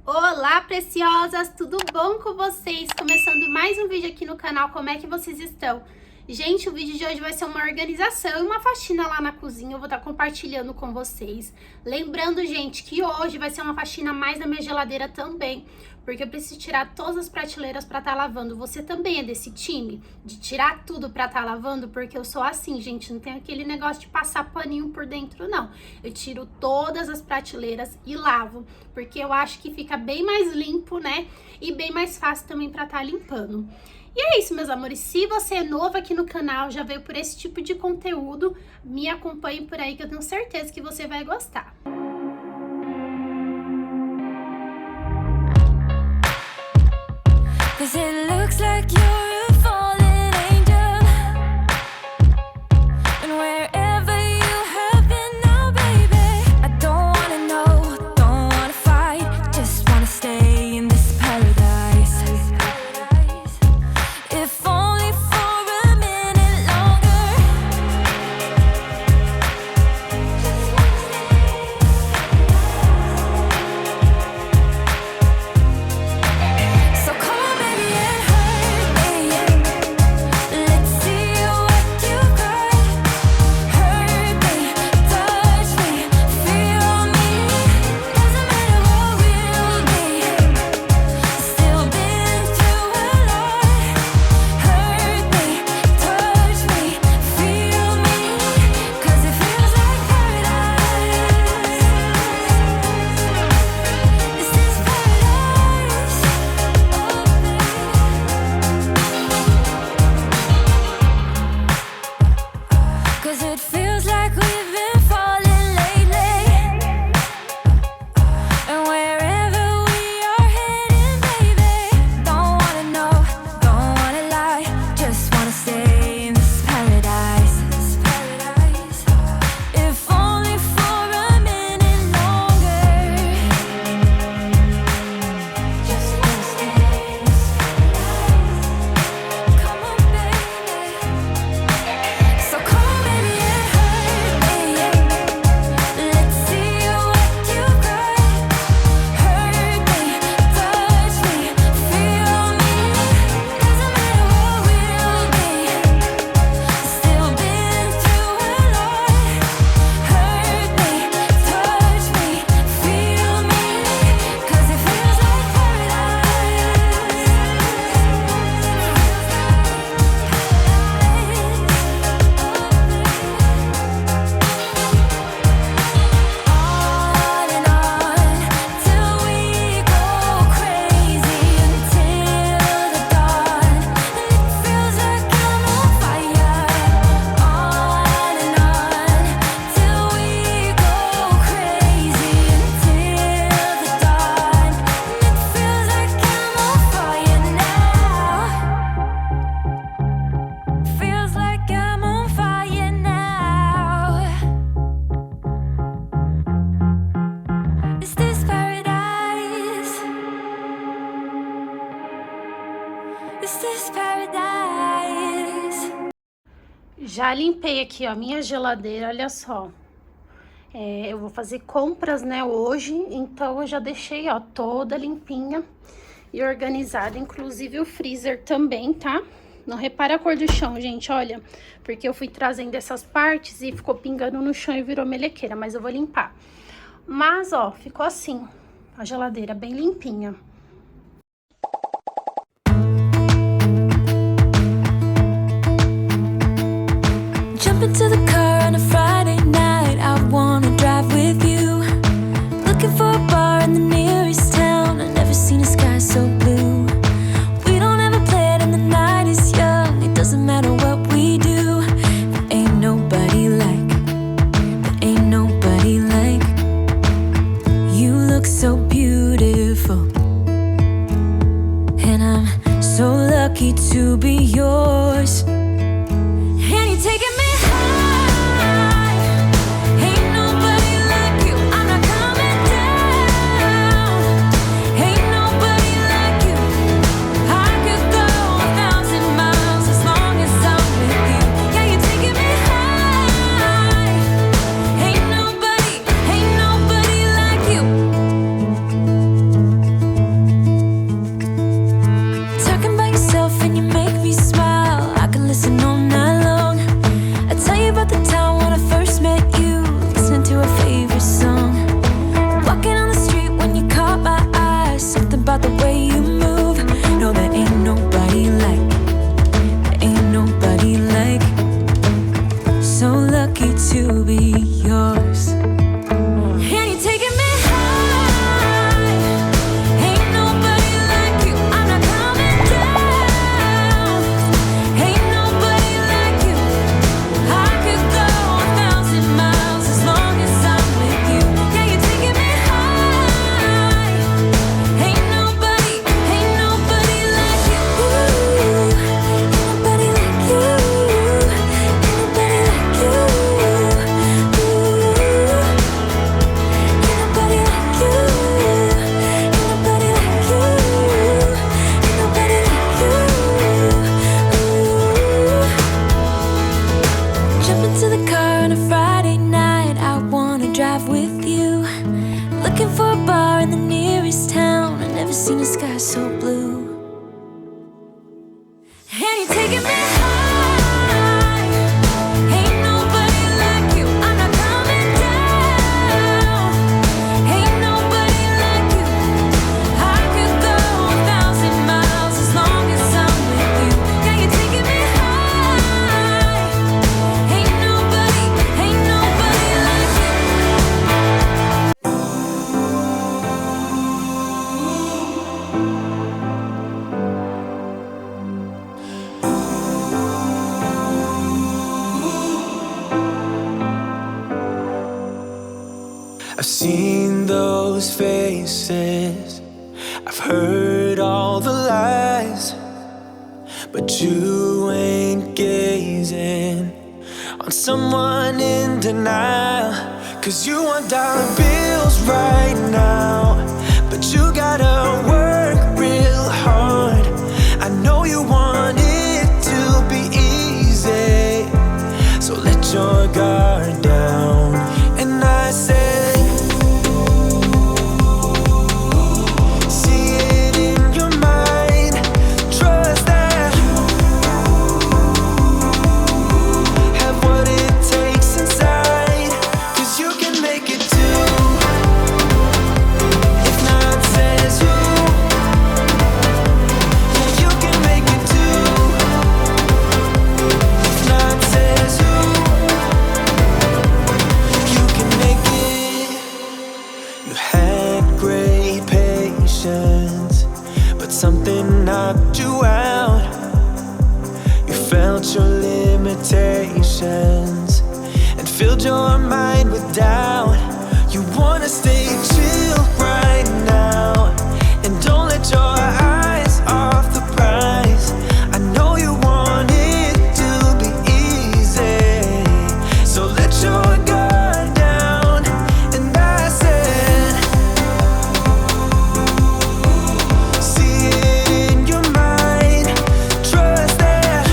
Olá, preciosas! Tudo bom com vocês? Começando mais um vídeo aqui no canal, como é que vocês estão? Gente, o vídeo de hoje vai ser uma organização e uma faxina lá na cozinha, eu vou estar compartilhando com vocês. Lembrando, gente, que hoje vai ser uma faxina mais na minha geladeira também, porque eu preciso tirar todas as prateleiras para estar lavando. Você também é desse time? De tirar tudo para estar lavando? Porque eu sou assim, gente, não tem aquele negócio de passar paninho por dentro, não. Eu tiro todas as prateleiras e lavo, porque eu acho que fica bem mais limpo, né? E bem mais fácil também para estar limpando. E é isso, meus amores, se você é novo aqui no canal, já veio por esse tipo de conteúdo, me acompanhe por aí que eu tenho certeza que você vai gostar. Cause it looks like you're a fallen angel, and wherever you have been now, baby, I don't wanna know, don't wanna fight, just wanna stay in this paradise. If only for a minute longer. So come on, baby, and hurt me. Let's see what you got. Hurt me, touch me, feel me. Doesn't matter what we'll be. Still been through a lot. Hurt me, touch me, feel me. Cause it feels like paradise. This is paradise. Cause it feels like we've been falling lately. And wherever we are heading, baby, don't wanna know, don't wanna lie, just wanna stay in this paradise. If only for a minute longer. Just wanna stay in this paradise. Come on, baby. So come on, baby, and hurt me. Let's see what you got. Hurt me, touch me, feel me. Doesn't matter what we'll be. Still been through a lot. Hurt me, touch me, feel me. Cause it feels like on and on till we go crazy until the dawn. And it feels like I'm on fire. On and on till we go crazy until the dawn. And it feels like I'm on fire now. Feels like I'm on fire now. Is this paradise? Is this paradise? Já limpei aqui, ó, minha geladeira, olha só. Eu vou fazer compras, né, hoje, então eu já deixei, ó, toda limpinha e organizada, inclusive o freezer também, tá? Não repara a cor do chão, gente, olha, porque eu fui trazendo essas partes e ficou pingando no chão e virou melequeira, mas eu vou limpar. Mas, ó, ficou assim, a geladeira bem limpinha. Jump into the car on a Friday night. I wanna drive with you. Looking for a bar in the nearest town. I've never seen a sky so blue. We don't ever play it and the night is young. It doesn't matter what we do. There ain't nobody like. There ain't nobody like. You look so beautiful. taking me high. Ain't nobody like you. I'm not coming down. Ain't nobody like you. I could go 1,000 miles as long as I'm with you. Yeah, you're taking me high. Ain't nobody like you. I've seen those faces, I've heard all the lies, but you ain't gazing on someone in denial. 'Cause you want dollar bills right now, but you gotta work real hard. I know you want it to be easy, so let your guard down. And I say, something knocked you out. You felt your limitations and filled your mind with doubt. You wanna stay chill right now and don't let your eyes off the prize. I know you want it to be easy, so let your guard down. And I said, see it in your mind, trust that,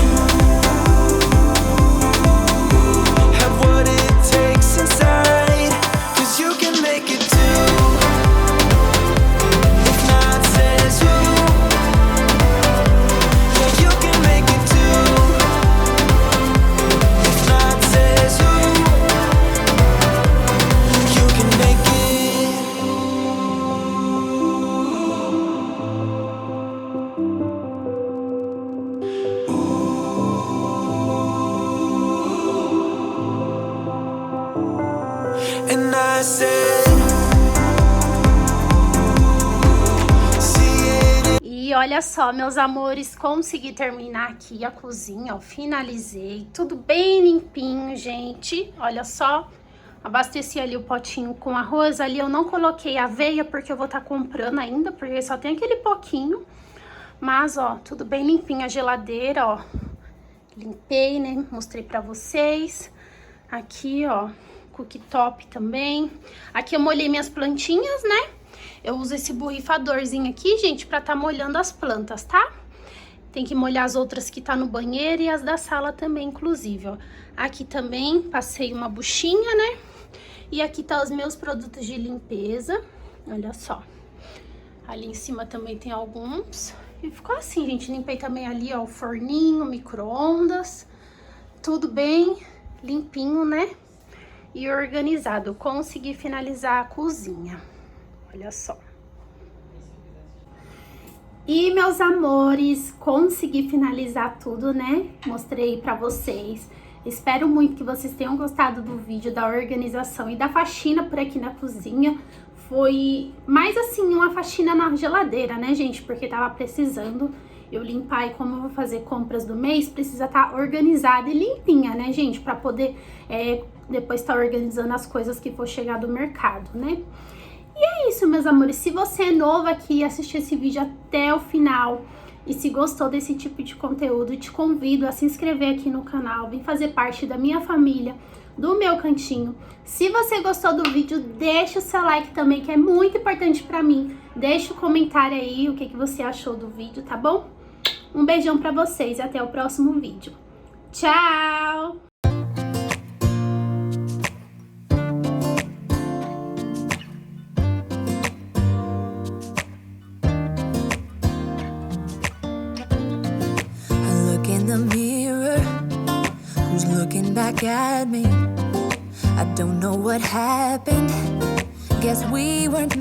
have what it takes inside, 'cause you can make it too. If not, says who? Yeah, you can make it too. If not, says who? You can make it. And I said, see it. E olha só, meus amores, consegui terminar aqui a cozinha, ó, finalizei, tudo bem limpinho, gente, olha só, abasteci ali o potinho com arroz, ali eu não coloquei aveia porque eu vou estar comprando ainda, porque só tem aquele pouquinho, mas ó, tudo bem limpinho, a geladeira, ó, limpei, né, mostrei pra vocês, aqui, ó, cooktop também, aqui eu molhei minhas plantinhas, né, eu uso esse borrifadorzinho aqui, gente, pra tá molhando as plantas, tá? Tem que molhar as outras que tá no banheiro e as da sala também, inclusive, ó. Aqui também passei uma buchinha, né? E aqui tá os meus produtos de limpeza, olha só. Ali em cima também tem alguns. E ficou assim, gente, limpei também ali, ó, o forninho, micro-ondas. Tudo bem limpinho, né? E organizado. Consegui finalizar a cozinha. Olha só. E, meus amores, consegui finalizar tudo, né? Mostrei pra vocês. Espero muito que vocês tenham gostado do vídeo, da organização e da faxina por aqui na cozinha. Foi mais assim, uma faxina na geladeira, né, gente? Porque tava precisando eu limpar, e como eu vou fazer compras do mês, precisa estar organizada e limpinha, né, gente? Pra poder depois estar organizando as coisas que for chegar do mercado, né? E é isso, meus amores. Se você é novo aqui e assistiu esse vídeo até o final e se gostou desse tipo de conteúdo, te convido a se inscrever aqui no canal, vem fazer parte da minha família, do meu cantinho. Se você gostou do vídeo, deixa o seu like também, que é muito importante pra mim. Deixa o comentário aí o que você achou do vídeo, tá bom? Um beijão pra vocês e até o próximo vídeo. Tchau! the mirror? Who's looking back at me? I don't know what happened. Guess we weren't meant